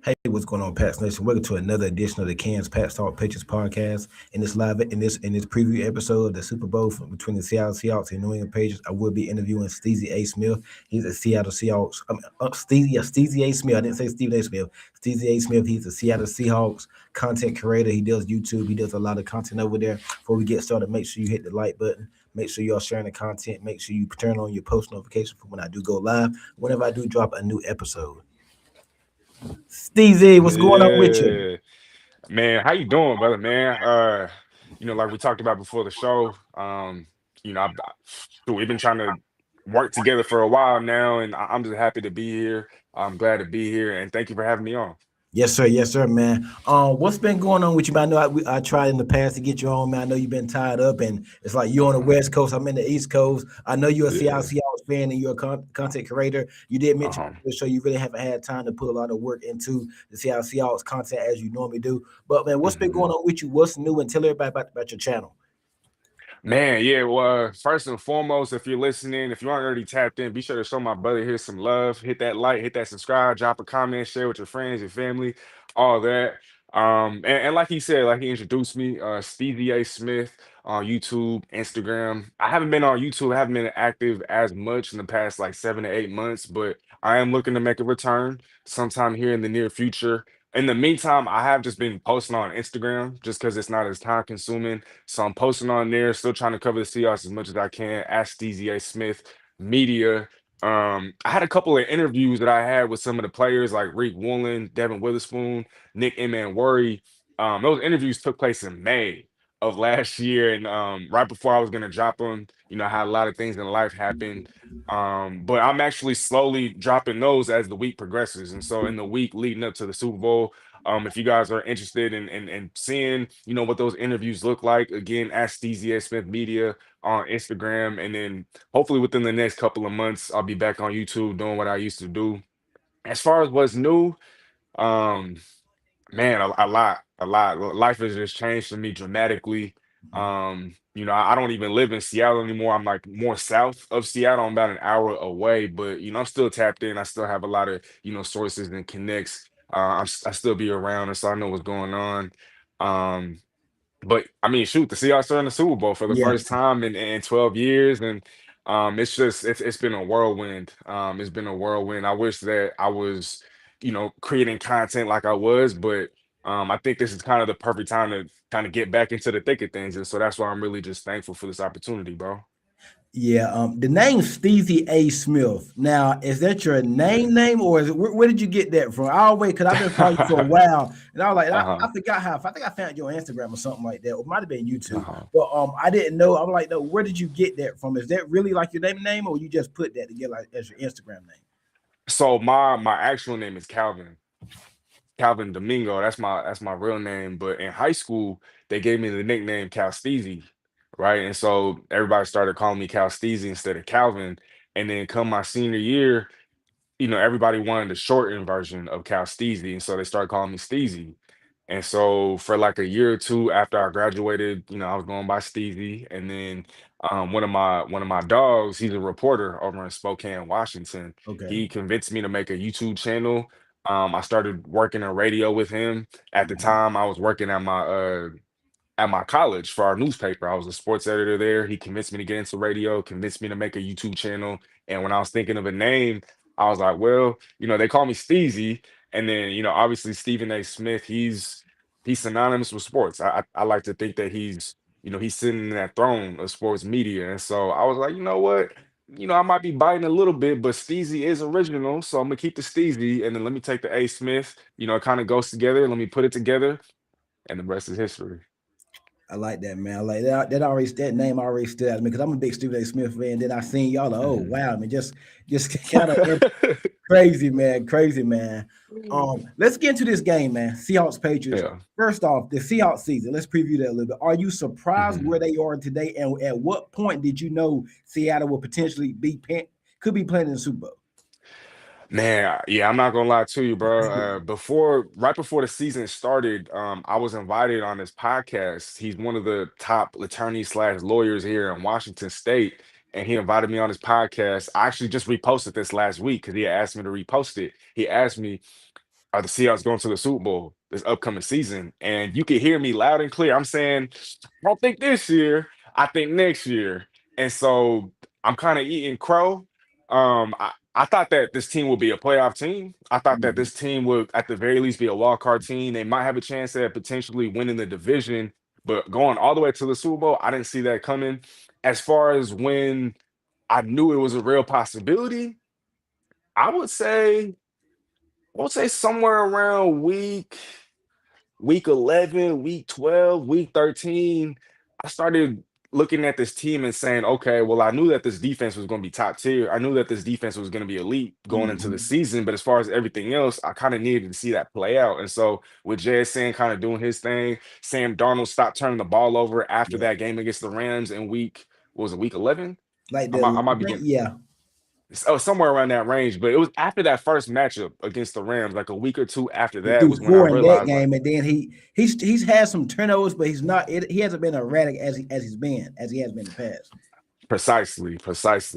Hey, what's going on, Pats Nation? Welcome to another edition of the Cans Pats Talk Patriots podcast. In this preview episode of the Super Bowl between the Seattle Seahawks and New England Patriots, I will be interviewing Steezy A Smith. He's a Seattle Seahawks. Steezy A Smith. I didn't say Stephen A. Smith. Steezy A Smith. He's a Seattle Seahawks content creator. He does YouTube. He does a lot of content over there. Before we get started, make sure you hit the like button. Make sure you're sharing the content. Make sure you turn on your post notification for when I do go live. Whenever I do drop a new episode. Steezy, what's going on with you? Man, how you doing, brother, man? Like we talked about before the show, we've been trying to work together for a while now, and I'm just happy to be here. I'm glad to be here, and thank you for having me on. Yes, sir, man. What's been going on with you, man? I know I tried in the past to get you on, man. I know you've been tied up, and it's like you're on the West Coast. I'm in the East Coast. I know you're a Seattle Yeah. Seahawks fan and you're a content creator. You did mention Uh-huh. on the show you really haven't had time to put a lot of work into the Seattle Seahawks content as you normally do. But, man, what's been Mhm. going on with you? What's new? And tell everybody about your channel. Man, yeah. Well, first and foremost, if you're listening, if you aren't already tapped in, be sure to show my brother here some love. Hit that like, hit that subscribe, drop a comment, share with your friends, your family, all that. And like he said, like he introduced me, Steezy A Smith on YouTube, Instagram. I haven't been on YouTube, I haven't been active as much in the past like 7 to 8 months, but I am looking to make a return sometime here in the near future. In the meantime, I have just been posting on Instagram just because it's not as time consuming. So I'm posting on there, still trying to cover the Seahawks as much as I can. Ask Steezy A Smith Media. I had a couple of interviews that I had with some of the players like Reek Woolen, Devin Witherspoon, Nick Worry. Those interviews took place in May of last year, and right before I was gonna drop them, I had a lot of things in life happen. But I'm actually slowly dropping those as the week progresses. And so in the week leading up to the Super Bowl, if you guys are interested in seeing, what those interviews look like, again, ask Steezy A Smith Media on Instagram. And then hopefully within the next couple of months, I'll be back on YouTube doing what I used to do. As far as what's new, um, man, a lot. Life has just changed for me dramatically. I don't even live in Seattle anymore. I'm like more south of Seattle. I'm about an hour away, but I'm still tapped in. I still have a lot of sources and connects. I still be around, and so I know what's going on. Um, but I mean, shoot, the Seahawks are in the Super Bowl for the Yeah. first time in 12 years, and it's been a whirlwind. It's been a whirlwind. I wish that I was, creating content like I was, but I think this is kind of the perfect time to kind of get back into the thick of things, and so that's why I'm really just thankful for this opportunity, bro. Yeah, the name Steezy A Smith. Now, is that your name, or is it where did you get that from? I always because I've been following you for a while, and I was like, I Uh-huh. forgot how. I think I found you on Instagram or something like that, or it might have been YouTube. Uh-huh. But I didn't know. I'm like, no, where did you get that from? Is that really like your name, or you just put that together like, as your Instagram name? So my actual name is Calvin. Calvin Domingo. That's my real name. But in high school, they gave me the nickname Cal Steezy, right? And so everybody started calling me Cal Steezy instead of Calvin. And then come my senior year, everybody wanted the shortened version of Cal Steezy, and so they started calling me Steezy. And so for like a year or two after I graduated, I was going by Steezy. And then one of my dogs, he's a reporter over in Spokane, Washington. Okay. He convinced me to make a YouTube channel. I started working in radio with him. At the time, I was working at my college for our newspaper. I was a sports editor there. He convinced me to get into radio, convinced me to make a YouTube channel. And when I was thinking of a name, I was like, well, they call me Steezy. And then, obviously Stephen A. Smith, he's synonymous with sports. I like to think that he's sitting in that throne of sports media. And so I was like, you know what? I might be biting a little bit, but Steezy is original. So I'm gonna keep the Steezy and then let me take the A Smith, it kind of goes together. Let me put it together, and the rest is history. I like that, man. I like that. That name already stood out to me because I'm a big Stephen A. Smith fan. Then I seen y'all. Like, oh Mhm. wow, I mean, just kind of Crazy man, crazy man. Let's get into this game, man. Seahawks Patriots. Yeah. First off, the Seahawks season. Let's preview that a little bit. Are you surprised Mhm. where they are today, and at what point did you know Seattle will potentially could be playing in the Super Bowl? Man, yeah, I'm not gonna lie to you, bro. Right before the season started, I was invited on this podcast. He's one of the top attorneys slash lawyers here in Washington State, and he invited me on his podcast. I actually just reposted this last week because he had asked me to repost it. He asked me, are the Seahawks going to the Super Bowl this upcoming season? And you can hear me loud and clear. I'm saying, I don't think this year. I think next year. And so I'm kind of eating crow. I thought that this team would be a playoff team. I thought that Mhm. this team would, at the very least, be a wild card team. They might have a chance at potentially winning the division, but going all the way to the Super Bowl, I didn't see that coming. As far as when I knew it was a real possibility, I would say I would say somewhere around week 11, week 12, week 13, I started looking at this team and saying, okay, well, I knew that this defense was going to be top tier. I knew that this defense was going to be elite going into the Mhm. season. But as far as everything else, I kind of needed to see that play out. And so with JSN kind of doing his thing, Sam Darnold stopped turning the ball over after Yeah, that game against the Rams in what was it, week 11? like I the might I be think getting yeah, somewhere around that range, but it was after that first matchup against the Rams, like a week or two after he that threw was when I four in that realized, like, game, and then he's had some turnovers, but he hasn't been erratic as he has been in the past. precisely.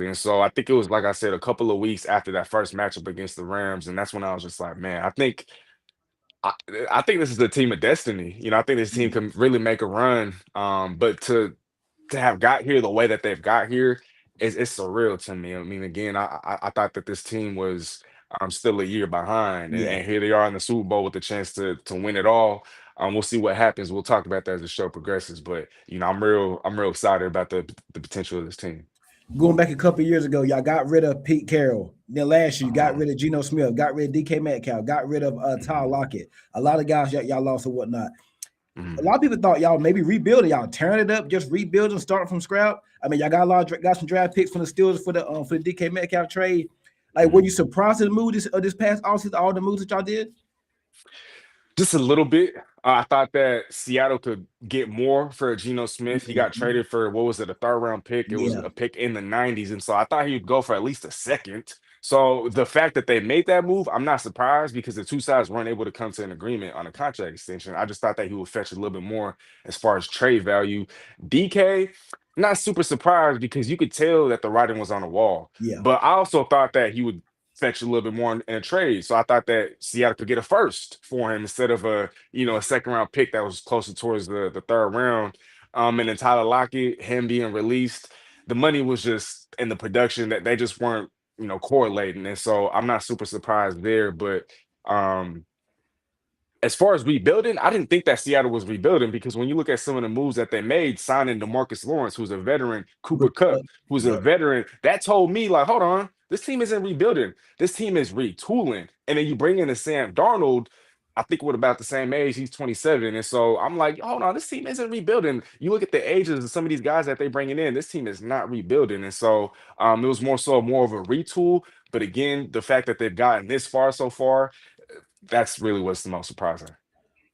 And so I think it was, like I said, a couple of weeks after that first matchup against the Rams, and that's when I was just like, man, I, I think this is a team of destiny. I think this team Mhm. can really make a run. But to have got here the way that they've got here is it's surreal to me. I mean, again, I thought that this team was still a year behind, Yeah. and here they are in the Super Bowl with the chance to win it all. We'll see what happens. We'll talk about that as the show progresses. But I'm real excited about the potential of this team. Going back a couple years ago, y'all got rid of Pete Carroll. Then last year, you got Uh-huh. rid of Geno Smith, got rid of DK Metcalf, got rid of Tyler Mhm. Lockett. A lot of guys y'all lost and whatnot. A Mhm. lot of people thought y'all maybe rebuilding, y'all tearing it up, just rebuilding, starting from scratch. I mean, y'all got got some draft picks from the Steelers for the DK Metcalf trade. Like, were you Mhm. surprised at the move this past offseason, all the moves that y'all did? Just a little bit. I thought that Seattle could get more for Geno Smith. He got Mhm. traded for, what was it, a third round pick? It was Yeah, a pick in the 90s. And so I thought he'd go for at least a second. So the fact that they made that move, I'm not surprised because the two sides weren't able to come to an agreement on a contract extension. I just thought that he would fetch a little bit more as far as trade value. DK, not super surprised because you could tell that the writing was on the wall. yeah. But I also thought that he would fetch a little bit more in a trade. So I thought that Seattle could get a first for him instead of a second round pick that was closer towards the third round. And then Tyler Lockett, him being released, the money was just in the production that they just weren't, correlating. And so I'm not super surprised there. But um as far as rebuilding, I didn't think that Seattle was rebuilding because when you look at some of the moves that they made, signing DeMarcus Lawrence, who's a veteran, Cooper Cooper Cup, Kupp. who's a Yep. veteran, that told me, like, hold on, this team isn't rebuilding. This team is retooling. And then you bring in a Sam Darnold, I think we're about the same age. He's 27. And so I'm like, hold on, this team isn't rebuilding. You look at the ages of some of these guys that they're bringing in, this team is not rebuilding. And so it was more of a retool. But again, the fact that they've gotten this far so far, that's really what's the most surprising.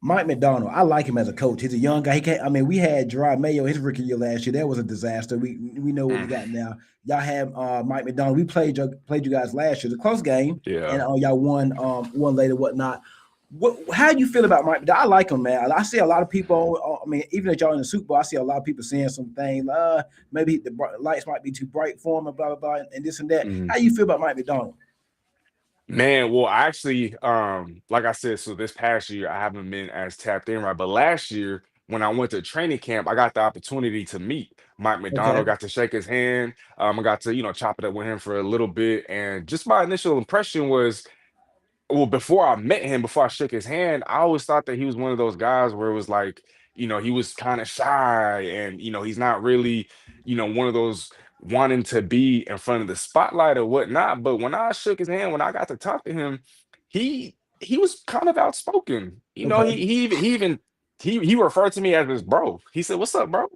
Mike McDonald, I like him as a coach. He's a young guy. He can't. I mean, we had Gerard Mayo his rookie year last year. That was a disaster. We know what we Mm, got now. Y'all have Mike McDonald. We played you guys last year. It's a close game, and yeah. y'all won later, whatnot. How do you feel about Mike? I like him, man. I see a lot of people. I mean, even if y'all in the Super Bowl, I see a lot of people saying some things. Maybe the lights might be too bright for him, and blah blah blah, and this and that. Mhm. How you feel about Mike McDonald? Man, well, actually, like I said, so this past year I haven't been as tapped in, right? But last year, when I went to training camp, I got the opportunity to meet Mike Okay, McDonald, got to shake his hand. I got to, chop it up with him for a little bit. And just my initial impression was, well, before I met him, before I shook his hand, I always thought that he was one of those guys where it was like, he was kind of shy and, he's not really, one of those wanting to be in front of the spotlight or whatnot. But when I shook his hand, when I got to talk to him, he was kind of outspoken. okay. He referred to me as his bro. He said, "What's up, bro?"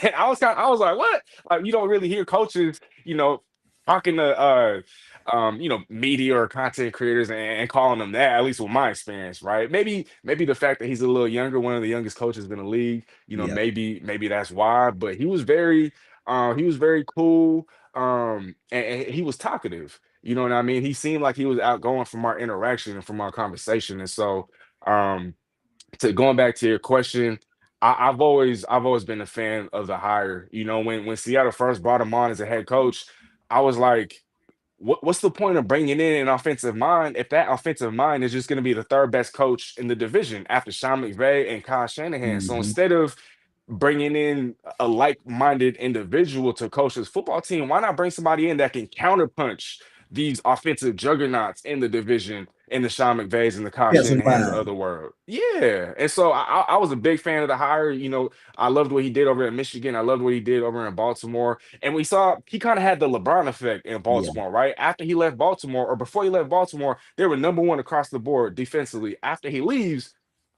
And I was like, "What?" Like you don't really hear coaches, talking to media or content creators and calling them that, at least with my experience, right? Maybe the fact that he's a little younger, one of the youngest coaches in the league, Yeah. maybe that's why. But he was very cool, and he was talkative. You know what I mean? He seemed like he was outgoing from our interaction and from our conversation. And so, um, to going back to your question, I've always been a fan of the hire. When Seattle first brought him on as a head coach, I was like, what's the point of bringing in an offensive mind if that offensive mind is just going to be the third best coach in the division after Sean McVay and Kyle Shanahan? So Hmm. instead of bringing in a like-minded individual to coach his football team, why not bring somebody in that can counterpunch these offensive juggernauts in the division, in the Sean McVays and the Kyle Defensive Shanahans of mind. the world? Yeah. And so I was a big fan of the hire. I loved what he did over at Michigan. I loved what he did over in Baltimore. And we saw he kind of had the LeBron effect in Yeah. Baltimore, right? After he left Baltimore, or before he left Baltimore, they were number one across the board defensively. After he leaves,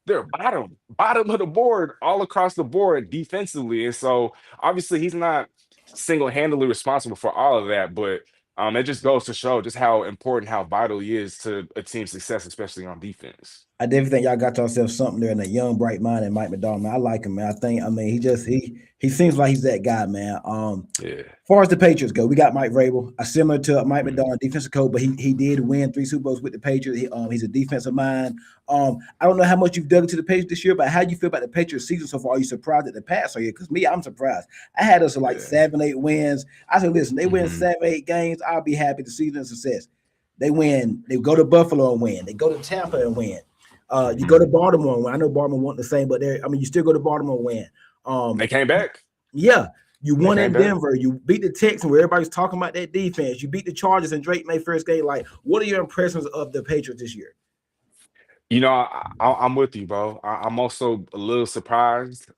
they're bottom of the board, all across the board defensively. And so obviously he's not single-handedly responsible for all of that, but it just goes to show just how important, how vital he is to a team's success, especially on defense. I definitely think y'all got yourself something there in a young, bright mind and Mike McDonald. Man, I like him, man. I mean, he seems like he's that guy, man. Yeah. As far as the Patriots go, we got Mike Vrabel, similar to Mike Mhm. McDonald, defensive coach, but he did win 3 Super Bowls with the Patriots. He's a defensive mind. I don't know how much you've dug into the Patriots this year, but how do you feel about the Patriots season so far? Are you surprised at the pass are here? Because me, I'm surprised. I had us at like Yeah. 7, 8 wins. I said, listen, they win Hmm. 7, 8 games. I'll be happy. The season is a success. They win. They go to Buffalo and win. They go to Tampa and win. You go Hmm. to Baltimore and win. I know Baltimore want the same, but you still go to Baltimore and win. They Um, came back. yeah, you They won came in back. Denver. You beat the Texans, where everybody's talking about that defense. You beat the Chargers and Drake May first game. Like, what are your impressions of the Patriots this year? I'm with you, bro. I'm also a little surprised.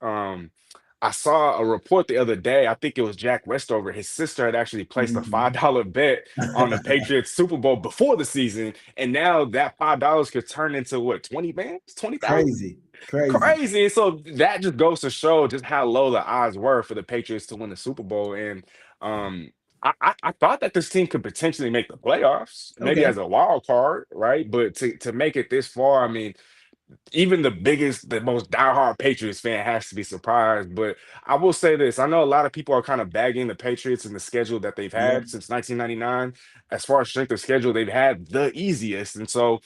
I saw a report the other day. I think it was Jack Westover. His sister had actually placed a Mhm. $5 bet on the Patriots Super Bowl before the season, and now that $5 could turn into what, 20 bands, 20,000? Crazy, crazy. Crazy. And so that just goes to show just how low the odds were for the Patriots to win the Super Bowl. And um, I thought that this team could potentially make the playoffs, maybe Okay. as a wild card, right? But to make it this far, I mean, even the most diehard Patriots fan has to be surprised. But I will say this: I know a lot of people are kind of bagging the Patriots and the schedule that they've Yep. had since 1999. As far as strength of schedule, they've had the easiest, and so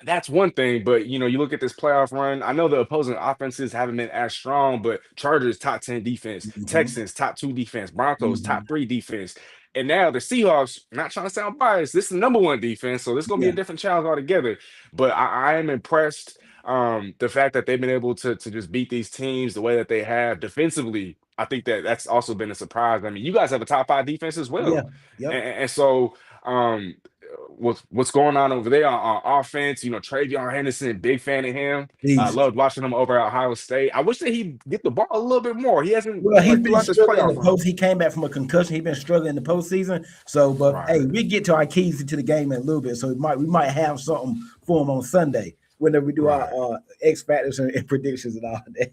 that's one thing. But you look at this playoff run. I know the opposing offenses haven't been as strong, but Chargers top 10 defense, Hmm. Texans top 2 defense, Broncos top Hmm. 3 defense, and now the Seahawks. Not trying to sound biased, this is the number one defense, so this is gonna be a Yeah. different challenge altogether. But I am impressed. The fact that they've been able to just beat these teams the way that they have defensively. I think that that's also been a surprise. I mean, you guys have a top 5 defense as Yeah. well, Yep. and so what's going on over there on offense. Travion Henderson, big fan of him. I Beast. loved watching him over at Ohio State. I wish that he'd get the ball a little bit more. He hasn't, Well, he's like, been throughout this struggling in playoff the run. post. He came back from a concussion. He's been struggling in the postseason. So, but hey, Right, we get to our keys to the game in a little bit. So we might have something for him on Sunday whenever we do our right. X factors and predictions and all that.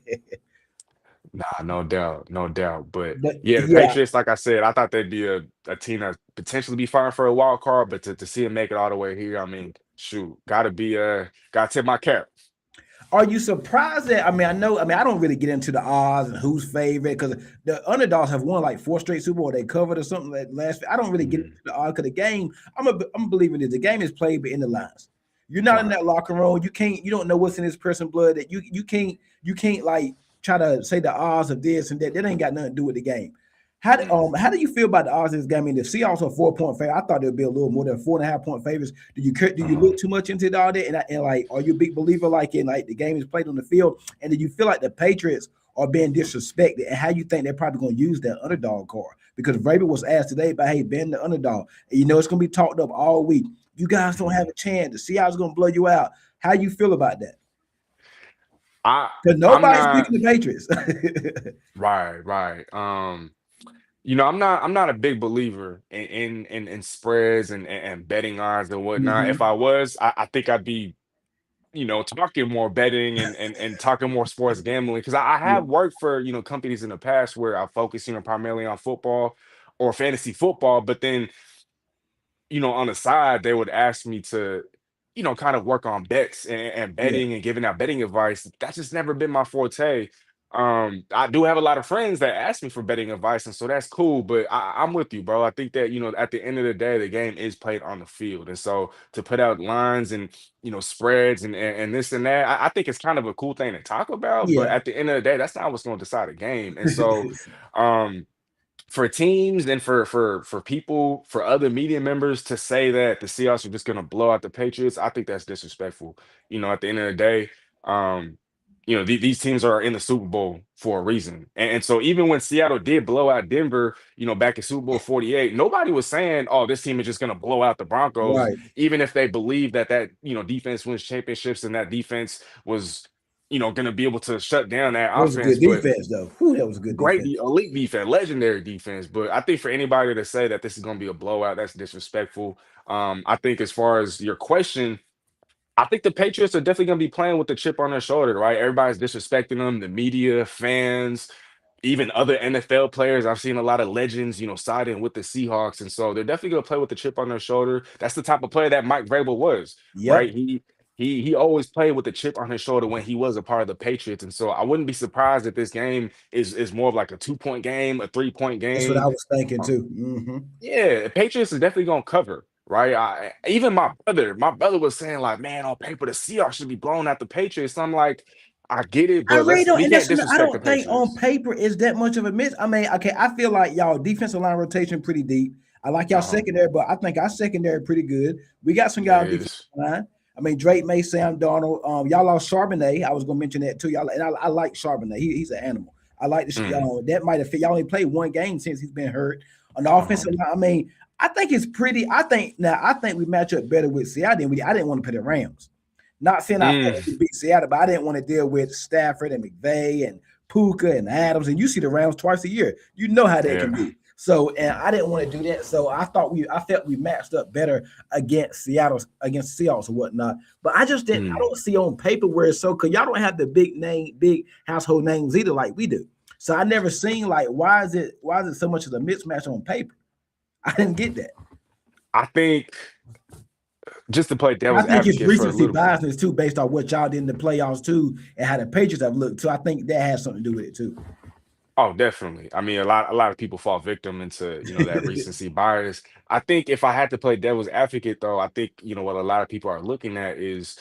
Nah, no doubt, no doubt. But But yeah, the yeah, Patriots, like I said, I thought they'd be a team that potentially be fighting for a wild card, but to see him make it all the way here, I mean, shoot, gotta tip my cap. are you surprised that? I mean, I know. I mean, I don't really get into the odds and who's favorite because the underdogs have won like 4 straight Super Bowl. They covered or something that last. I don't really get into Mhm. the odds because the game. I'm a believer that the game is played in the lines. You're not in Right. that locker room. You can't. You don't know what's in this person's blood. That you can't like try to say the odds of this and that. That ain't got nothing to do with the game. How Mhm. do you feel about the odds of this game? I mean, the Seahawks are 4 point favorite. I thought it'd be a little more than 4.5 point favorites. Do you Uh-huh. look too much into all that? And like, are you a big believer like in like the game is played on the field? And do you feel like the Patriots are being disrespected? And how you think they're probably going to use that underdog card? Because Vrabel was asked today about hey, being the underdog, and it's going to be talked up all week. You guys don't have Mhm. a chance. The Seahawks going to blow you out. How you feel about that? I Because I'm nobody's not picking the Patriots. right, right. I'm not a big believer in spreads and betting odds and whatnot. If I Hmm. was, I think I'd be, talking more betting and talking more sports gambling because I Yeah. have worked for, companies in the past where I focus, primarily on football or fantasy football, but then on the side, they would ask me to, kind of work on bets and Yeah, betting and giving out betting advice. That's just never been my forte. I do have a lot of friends that ask me for betting advice, and so that's cool. But I'm with you, bro. I think that, at the end of the day, the game is played on the field. And so to put out lines and, spreads and this and that, I think it's kind of a cool thing to talk about. But yeah, at the end of the day, that's not what's going to decide a game. And so, um, for teams and for people, for other media members to say that the Seahawks are just going to blow out the Patriots, I think that's disrespectful. At the end of the day, um, these teams are in the Super Bowl for a reason. And so even when Seattle did blow out Denver, back in Super Bowl 48, nobody was saying, "Oh, this team is just going to blow out the Broncos," right. even if they believe that defense wins championships and that defense was, going to be able to shut down that That was a offense. good But defense, though. Whew, that was a good great, defense. elite defense, legendary defense. But I think for anybody to say that this is going to be a blowout, that's disrespectful. I think as far as your question, I think the Patriots are definitely going to be playing with the chip on their shoulder, right? Everybody's disrespecting them, the media, fans, even other NFL players. I've seen a lot of legends, siding with the Seahawks, and so they're definitely going to play with the chip on their shoulder. That's the type of player that Mike Vrabel was, Yep. right? He always played with the chip on his shoulder when he was a part of the Patriots, and so I wouldn't be surprised if this game is more of like a 2-point game, a 3-point That's what game. I was thinking Uh, too. Hmm. yeah, Patriots is definitely gonna cover, right? Even my brother was saying like, man, on paper the Seahawks should be blown out the Patriots. I'm like, I get it, I but really don't, we and can't I disrespect the don't think on Patriots. paper is that much of a miss. I mean, okay, I feel like y'all defensive line rotation pretty deep. I like y'all Uh-huh. secondary, but I think our secondary pretty good. We got some It y'all defensive is. line. I mean, Drake May, Sam Darnold. Y'all lost Charbonnet. I was gonna mention that too. Y'all, and I like Charbonnet. He's an animal. I like this. Mm, That might have fit. Y'all only played one game since he's been hurt. On the uh-huh. offensive line, I mean, I think it's pretty. I think we match up better with Seattle than we. I didn't want to put the Rams. Not saying I Mm, thought we beat Seattle, but I didn't want to deal with Stafford and McVay and Puka and Adams. And you see the Rams twice a year. You know how that can yeah. be. So, and I didn't want to do that. So I felt we matched up better against Seattle, against Seahawks or whatnot. But I Mm. don't see on paper where it's so, because y'all don't have the big household names either like we do. So I never seen like, why is it so much of a mismatch on paper? I didn't get that. I think just to play I devil's think it's advocate for a recency little. biasness too, based on what y'all did in the playoffs too, and how the Patriots have looked too. I think that has something to do with it too. Oh, definitely. I mean, a lot of people fall victim into, that recency bias. I think if I had to play devil's advocate, though, I think, what a lot of people are looking at is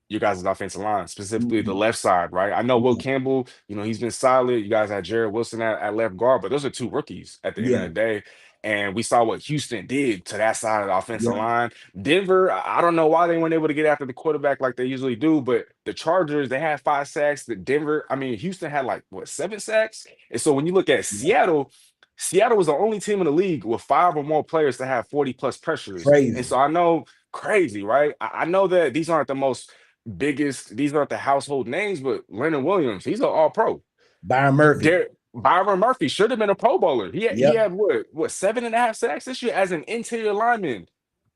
you guys' offensive line, specifically the Mhm. left side, right? I know Will Yeah, Campbell, he's been solid. You guys had Jared Wilson at left guard, but those are two rookies at the end of yeah, the day. And we saw what Houston did to that side of the offensive yeah. line. Denver, I don't know why they weren't able to get after the quarterback like they usually do, but the Chargers, they had 5 sacks. The Denver, I mean, Houston had like what, 7 sacks? And so when you look at Yeah. Seattle, Seattle was the only team in the league with five or more players to have 40 plus pressures. And Crazy. so I know, crazy, right? I know that these aren't the household names, but Leonard Williams, he's an all pro. Byron Murphy. Byron Murphy should have been a Pro Bowler. He Yep. had what 7.5 sacks this year as an interior lineman.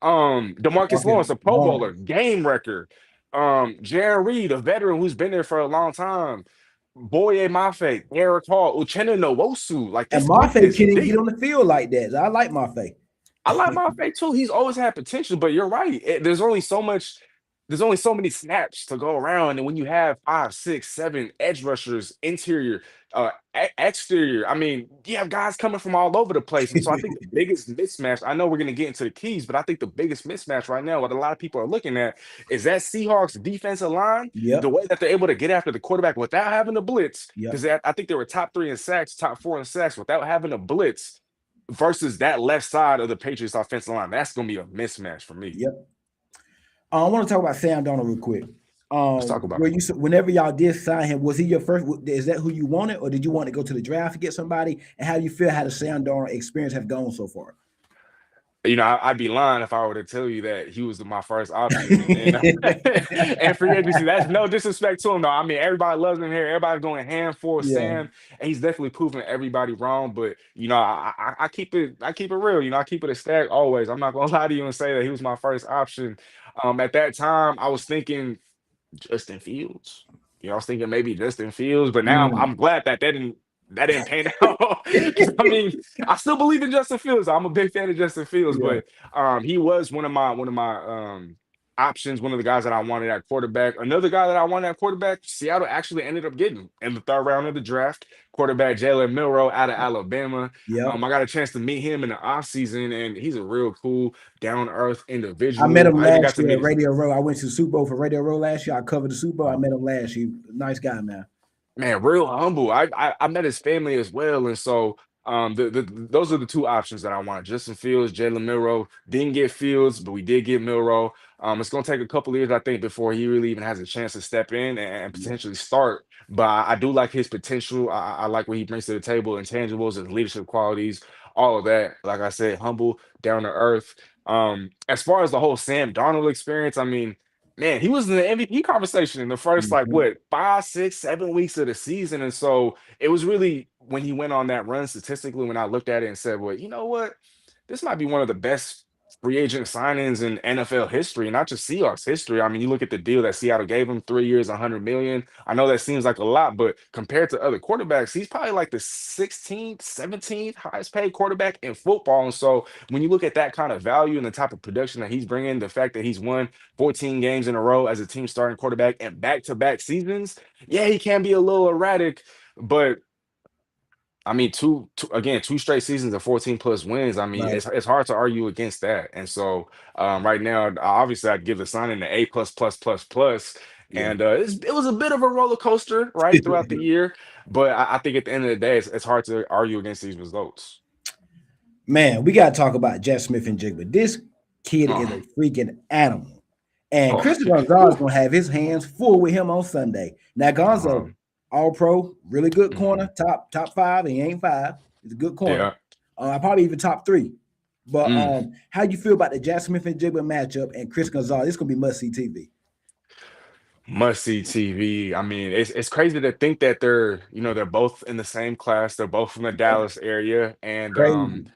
Demarcus Marcus Lawrence, a Pro Bowler, Lawrence. game record. Jaron Reed, a veteran who's been there for a long time. Boye Mafe, Eric Hall, Uchenna Nwosu. Like And this group Mafe is can't even get deep. on the field like that. So I like Mafe. I like Mafe too. He's always had potential, but you're right. There's only so much. There's only so many snaps to go around, and when you have 5, 6, 7 edge rushers, interior, exterior, I mean, you have guys coming from all over the place. And so I think the biggest mismatch. I know we're going to get into the keys, but I think the biggest mismatch right now, what a lot of people are looking at, is that Seahawks defensive line. The Yep. way that they're able to get after the quarterback without having to blitz, Yep. because I think they were top 3 in sacks, top 4 in sacks without having to blitz versus that left side of the Patriots offensive line. That's going to be a mismatch for me. Yep. I want to talk about Sam Donald real quick. Let's talk about Where it. you whenever y'all did sign him, was he your first? Is that who you wanted, or did you want to go to the draft to get somebody? And how do you feel how the Sam Donald experience have gone so far? I'd be lying if I were to tell you that he was my first option. And and free agency, that's no disrespect to him, though. I mean, everybody loves him here. Everybody's going hand for Yeah, Sam, and he's definitely proven everybody wrong. But I keep it real. I keep it a stack always. I'm not gonna lie to you and say that he was my first option. At that time, I was thinking Justin Fields. I was thinking maybe Justin Fields, but now I'm mm, glad that didn't. that didn't pan out. Because I mean, I still believe in Justin Fields. I'm a big fan of Justin Fields, Yeah. but he was one of my options, one of the guys that I wanted at quarterback. Another guy that I wanted at quarterback, Seattle actually ended up getting in the third round of the draft. Quarterback Jalen Milroe out of Alabama. Yep. I got a chance to meet him in the offseason, and he's a real cool, down to earth I met individual. him I even got last to year meet at his. Radio Row. I went to the Super Bowl for Radio Row last year. I covered the Super Bowl. I met him last year. Nice guy, man. Man, real humble. I met his family as well, and so those are the two options that I wanted: Justin Fields, Jalen Milroe. Didn't get Fields, but we did get Milroe. It's gonna take a couple of years, I think, before he really even has a chance to step in and Yeah. potentially start. But I do like his potential. I like what he brings to the table, intangibles, his leadership qualities, all of that. Like I said, humble, down to earth. As far as the whole Sam Darnold experience, I mean. Man, he was in the MVP conversation in the first like Mhm. what 5, 6, 7 weeks of the season, and so it was really when he went on that run statistically when I looked at it and said, "Well, you know what? This might be one of the best free agent signings in NFL history, not just Seahawks history." I mean, you look at the deal that Seattle gave him, 3 years, 100 million. I know that seems like a lot, but compared to other quarterbacks, he's probably like the 16th, 17th highest paid quarterback in football. And so when you look at that kind of value and the type of production that he's bringing, the fact that he's won 14 games in a row as a team starting quarterback and back-to-back seasons, yeah, he can be a little erratic, but I mean, again, 2 straight seasons of 14 plus wins. I mean, Right. it's hard to argue against that. And so, right now, obviously, I'd give the signing the A plus plus plus plus. Yeah. And it was a bit of a roller coaster, right, throughout the year. But I think at the end of the day, it's hard to argue against these results. Man, we got to talk about Jeff Smith and Jigba. This kid is Oh, a freaking animal. And oh, Christian Gonzalez whew, going to have his hands full with him on Sunday. Now, Gonzo, um, all pro, really good corner, mhm, top five. He ain't five. He's a good corner. yeah. Probably even top three. But Mm. how you feel about the Jack Smith and Jigba matchup and Chris Gonzalez? It's going to be must see TV. Must see TV. I mean, it's crazy to think that they're both in the same class. They're both from the Yep. Dallas area, and Crazy.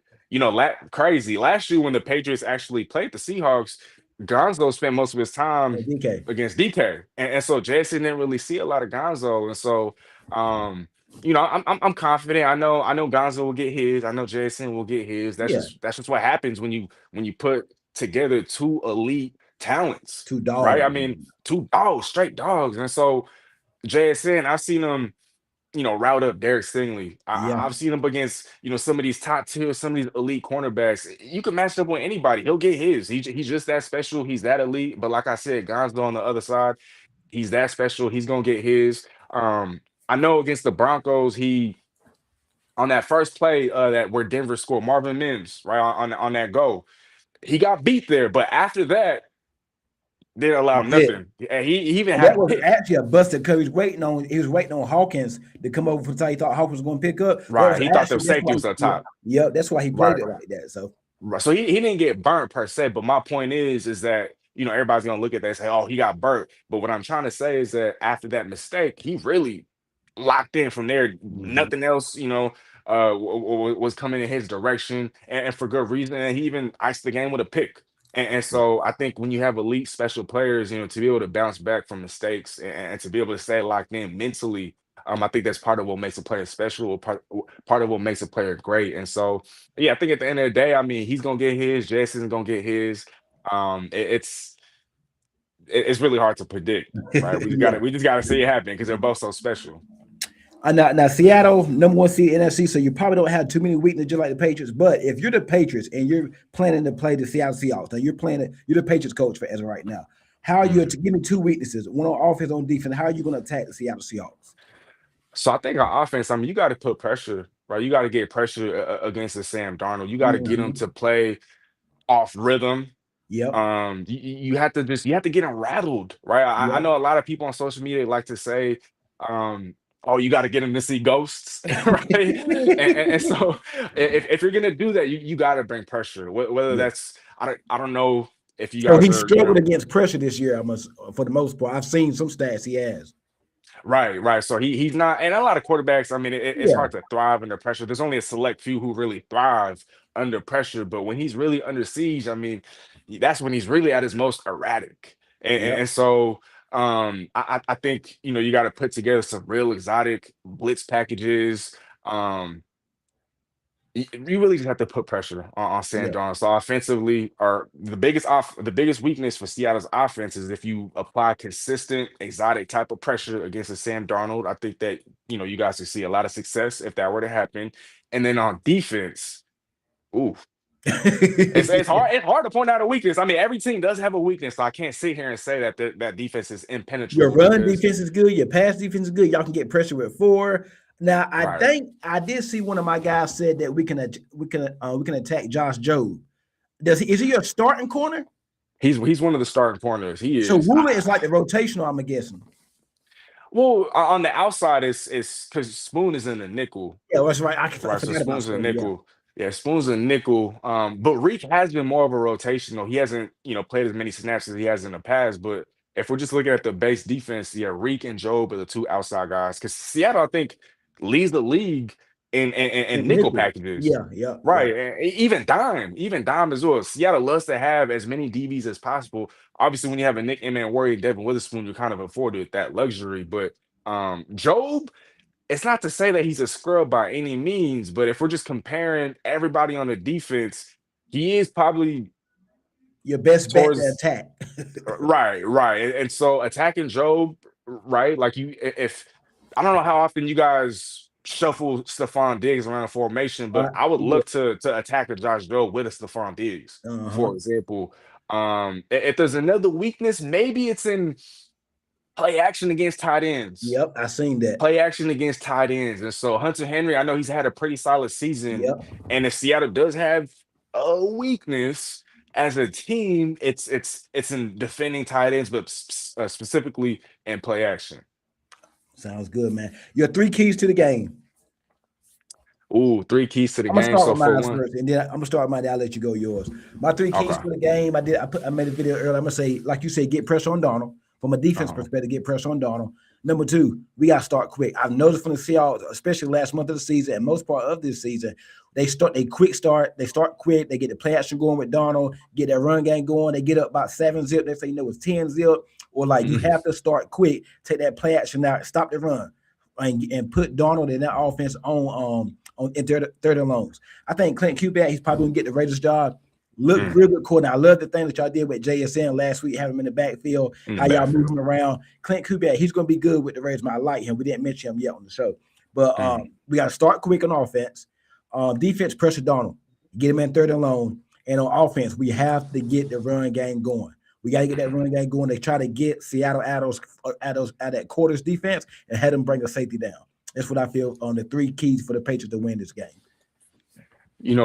crazy. Last year when the Patriots actually played the Seahawks, Gonzo spent most of his time DK. against DK, and so Jason didn't really see a lot of Gonzo, and so um, I'm confident. I know Gonzo will get his. I know Jason will get his. Yeah. That's just what happens when you put together two elite talents, Two right? dogs. I mean two dogs, straight dogs. And so JSN, I've seen him, route up Derek Stingley. Yeah. I've seen him against, some of these top tier, some of these elite cornerbacks. You can match up with anybody. He'll get his. He's just that special. He's that elite. But like I said, Gonzo on the other side, he's that special. He's gonna get his. I know against the Broncos, he on that first play that where Denver scored, Marvin Mims, right on that goal. He got beat there, but after that, didn't allow That's it. nothing. And he even And had that a was pick. actually a busted cover. He was waiting on Hawkins to come over for the time he thought Hawkins was going to pick up. That was Right. He thought the actually that's safety why was up yeah. top. Yep, that's why he played Right. it like that. So Right. So he didn't get burnt per se, but my point is that everybody's gonna look at that and say, "Oh, he got burnt." But what I'm trying to say is that after that mistake, he really locked in from there. mhm. Nothing else, was coming in his direction, and for good reason. And he even iced the game with a pick. And so I think when you have elite special players, to be able to bounce back from mistakes and to be able to stay locked in mentally, I think that's part of what makes a player special, or part of what makes a player great. And so, yeah, I think at the end of the day, I mean, he's gonna get his, Jason's gonna get his. It's really hard to predict, right? We just Yeah. gotta see it happen because they're both so special. Now Seattle, number one seed NFC, so you probably don't have too many weaknesses just like the Patriots. But if you're the Patriots and you're planning to play the Seattle Seahawks, now you're the Patriots coach for as of right now. How are you Mhm. to give me two weaknesses, one on offense, on defense? How are you going to attack the Seattle Seahawks? So I think on offense, I mean, you got to put pressure, right? You got to get pressure against the Sam Darnold. You got to get him Mhm. to play off rhythm. Yep. You have to get him rattled, right? I Yep. know a lot of people on social media like to say, "Oh, you got to get him to see ghosts," right? And so if you're gonna do that, you got to bring pressure. Whether Yeah. that's I don't know if you So guys he are struggled against pressure this year. I must, for the most part, I've seen some stats he has. Right, right. So he's not, and a lot of quarterbacks. I mean, it's Yeah. hard to thrive under pressure. There's only a select few who really thrive under pressure. But when he's really under siege, I mean, that's when he's really at his most erratic. And Yep. so I think you got to put together some real exotic blitz packages. Um, you really just have to put pressure on Sam Yeah. Darnold. So offensively, or the biggest weakness for Seattle's offense is if you apply consistent, exotic type of pressure against a Sam Darnold. I think that you guys could see a lot of success if that were to happen. And then on defense, ooh, it's hard to point out a weakness. I mean, every team does have a weakness, so I can't sit here and say that that defense is Your impenetrable run because defense is good. Your pass defense is good. Y'all can get pressure with four. Now, I right. think I did see one of my guys said that we can attack Josh Jobe. Is he your starting corner? He's one of the starting corners. He So is. Woolen is like the rotational, I'm guessing. Well, on the outside, it's because Spoon is in the nickel. Yeah, that's right. I Right, so forgot about Spoon's a Spoon. Yeah. nickel. Yeah, Spoon's a nickel. But Reek has been more of a rotational. He hasn't, played as many snaps as he has in the past. But if we're just looking at the base defense, yeah, Reek and Job are the two outside guys. Because Seattle, I think, leads the league in nickel Nickel. packages. Yeah, yeah, yeah. Right. And even dime as well. Seattle loves to have as many DBs as possible. Obviously, when you have a Nick Warrior, Devin Witherspoon, you're kind of afforded that luxury. But Job, it's not to say that he's a scrub by any means, but if we're just comparing everybody on the defense, he is probably Your best bet to towards attack. right. And so attacking Job, right? Like if I don't know how often you guys shuffle Stephon Diggs around a formation, but I would Yeah. look to attack a Josh Job with a Stephon Diggs, Uh-huh. for example. If there's another weakness, maybe it's in play action against tight ends. Yep, I seen that. Play action against tight ends. And so Hunter Henry, I know he's had a pretty solid season. Yep. And if Seattle does have a weakness as a team, it's in defending tight ends, but specifically in play action. Sounds good, man. Your three keys to the game. Ooh, three keys to the I'm gonna game. start So with for mine one, first, and then I'm gonna start with mine. Then I'll let you go yours. My three keys okay. for the game. I made a video earlier. I'm gonna say, like you said, get pressure on Donald. From a defense Uh-huh. perspective, get pressure on Donald. Number two, we gotta start quick. I've noticed from the Seahawks, especially last month of the season and most part of this season, they start they start quick, they get the play action going with Donald, get that run game going, they get up about 7-zip, they say it's 10-zip, or like you Mhm. have to start quick, take that play action out, stop the run, and put Donald in that offense on in third and longs. I think Clint Kubiak, he's probably gonna get the Raiders job. Look Mm, real good corner. I love the thing that y'all did with JSN last week, having him in the backfield, in the how y'all move backfield. him around. Clint Kubiak, he's gonna be good with the Raiders. I like him. We didn't mention him yet on the show. But Mhm. we got to start quick on offense. Defense pressure Donald. Get him in third and long. And on offense, we have to get the run game going. We got to get that run game going. They try to get Seattle out that quarters defense and had them bring a safety down. That's what I feel on the three keys for the Patriots to win this game.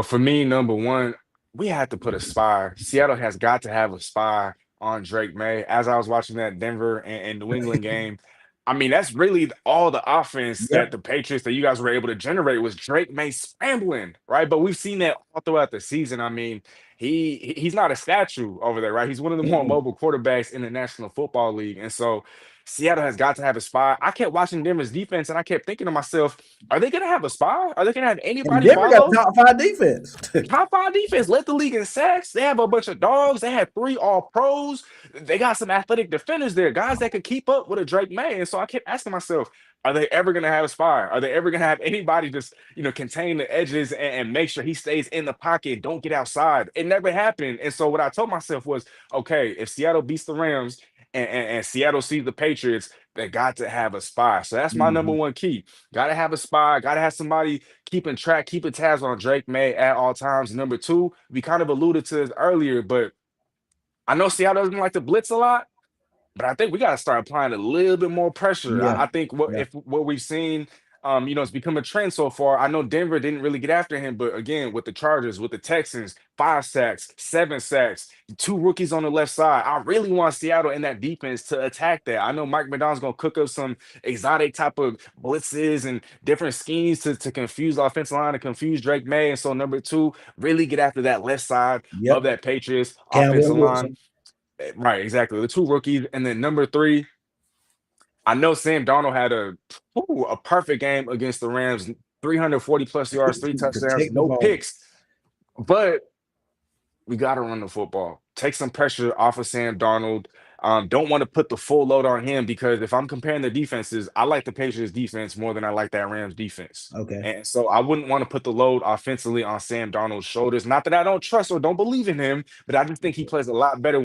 For me, number one, we had to put a spy. Seattle has got to have a spy on Drake May. As I was watching that Denver and New England game, I mean, that's really all the offense that Yep. the Patriots that you guys were able to generate was Drake May scrambling, right? But we've seen that all throughout the season. I mean, he's not a statue over there, right? He's one of the more Mm-mm. mobile quarterbacks in the National Football League. And so Seattle has got to have a spy. I kept watching Denver's defense and I kept thinking to myself, are they going to have a spy? Are they going to have And anybody Denver got a follow? top five defense. Top five defense led the league in sacks. They have a bunch of dogs. They had three all pros. They got some athletic defenders there, guys that could keep up with a Drake May. And so I kept asking myself, are they ever going to have a spy? Are they ever going to have anybody just, contain the edges and make sure he stays in the pocket, don't get outside? It never happened. And so what I told myself was, okay, if Seattle beats the Rams and Seattle sees the Patriots, they got to have a spy. So that's my number Mhm. one key. Got to have a spy. Got to have somebody keeping track, keeping tabs on Drake May at all times. Number two, we kind of alluded to this earlier, but I know Seattle doesn't like to blitz a lot. But I think we got to start applying a little bit more pressure. Yeah. I think Yeah. what we've seen, it's become a trend so far. I know Denver didn't really get after him, but again, with the Chargers, with the Texans, 5 sacks, 7 sacks, two rookies on the left side. I really want Seattle in that defense to attack that. I know Mike McDonald's gonna cook up some exotic type of blitzes and different schemes to confuse the offensive line and confuse Drake May. And so number two, really get after that left side of Yep. that Patriots Campbell offensive and line. Wilson. Right, exactly. The two rookies, and then number three, I know Sam Darnold had a perfect game against the Rams, 340 plus yards, three touchdowns, Protect the no ball. picks. But we got to run the football. Take some pressure off of Sam Darnold. Don't want to put the full load on him because if I'm comparing the defenses, I like the Patriots defense more than I like that Rams defense. Okay. And so I wouldn't want to put the load offensively on Sam Darnold's shoulders. Not that I don't trust or don't believe in him, but I just think he plays a lot better